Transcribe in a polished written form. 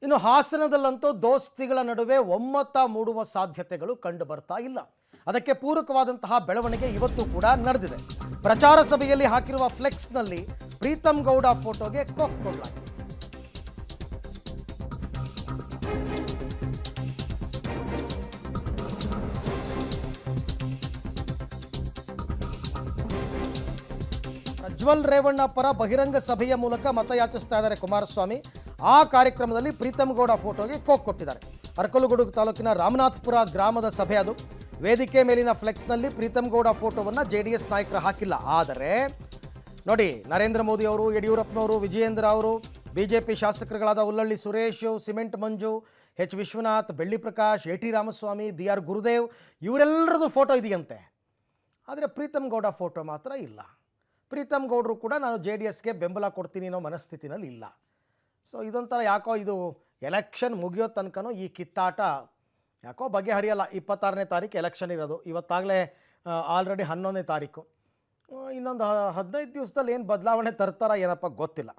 ಇನ್ನು ಹಾಸನದಲ್ಲಂತೂ ದೋಸ್ತಿಗಳ ನಡುವೆ ಒಮ್ಮತ ಮೂಡುವ ಸಾಧ್ಯತೆಗಳು ಕಂಡು ಬರ್ತಾ ಇಲ್ಲ. ಅದಕ್ಕೆ ಪೂರಕವಾದಂತಹ ಬೆಳವಣಿಗೆ ಇವತ್ತು ಕೂಡ ನಡೆದಿದೆ. ಪ್ರಚಾರ ಸಭೆಯಲ್ಲಿ ಹಾಕಿರುವ ಫ್ಲೆಕ್ಸ್ನಲ್ಲಿ ಪ್ರೀತಂ ಗೌಡ ಫೋಟೋಗೆ ಕೊಕ್ ಕೊಡಲಾಗಿದೆ. ಪ್ರಜ್ವಲ್ ರೇವಣ್ಣ ಪರ ಬಹಿರಂಗ ಸಭೆಯ ಮೂಲಕ ಮತಯಾಚಿಸ್ತಾ ಇದ್ದಾರೆ ಕುಮಾರಸ್ವಾಮಿ. ಆ ಕಾರ್ಯಕ್ರಮದಲ್ಲಿ ಪ್ರೀತಂ ಗೌಡ ಫೋಟೋಗೆ ಕೋಕ್ ಕೊಟ್ಟಿದ್ದಾರೆ. ಅರಕಲಗೂಡು ತಾಲೂಕಿನ ರಾಮನಾಥಪುರ ಗ್ರಾಮದ ಸಭೆ ಅದು. ವೇದಿಕೆ ಮೇಲಿನ ಫ್ಲೆಕ್ಸ್ನಲ್ಲಿ ಪ್ರೀತಂ ಗೌಡ ಫೋಟೋವನ್ನು JDS ನಾಯಕರು ಹಾಕಿಲ್ಲ. ಆದರೆ ನೋಡಿ, ನರೇಂದ್ರ ಮೋದಿ ಅವರು, ಯಡಿಯೂರಪ್ಪನವರು, ವಿಜಯೇಂದ್ರ ಅವರು, BJP ಶಾಸಕರುಗಳಾದ Ullalli Suresh, cement Manju, H Vishwanath, Belli Prakash, AT Ramaswamy, BR Gurudev ಇವರೆಲ್ಲರದು ಫೋಟೋ ಇದೆಯಂತೆ. ಆದರೆ ಪ್ರೀತಂ ಗೌಡ ಫೋಟೋ ಮಾತ್ರ ಇಲ್ಲ. ಪ್ರೀತಂ ಗೌಡರು ಕೂಡ ನಾನು JDSಗೆ ಬೆಂಬಲ ಕೊಡ್ತೀನಿ ಅನ್ನೋ ಮನಸ್ಥಿತಿನಲ್ಲಿ ಇಲ್ಲ. ಸೊ ಇದೊಂಥರ ಯಾಕೋ ಇದು ಎಲೆಕ್ಷನ್ ಮುಗಿಯೋ ತನಕನೂ ಈ ಕಿತ್ತಾಟ ಯಾಕೋ ಬಗೆಹರಿಯಲ್ಲ. 26ನೇ ತಾರೀಕು ಎಲೆಕ್ಷನ್ ಇರೋದು. ಇವತ್ತಾಗಲೇ ಆಲ್ರೆಡಿ 11ನೇ ತಾರೀಕು. ಇನ್ನೊಂದು 15 ದಿವಸದಲ್ಲಿ ಏನು ಬದಲಾವಣೆ ತರ್ತಾರ ಏನಪ್ಪ ಗೊತ್ತಿಲ್ಲ.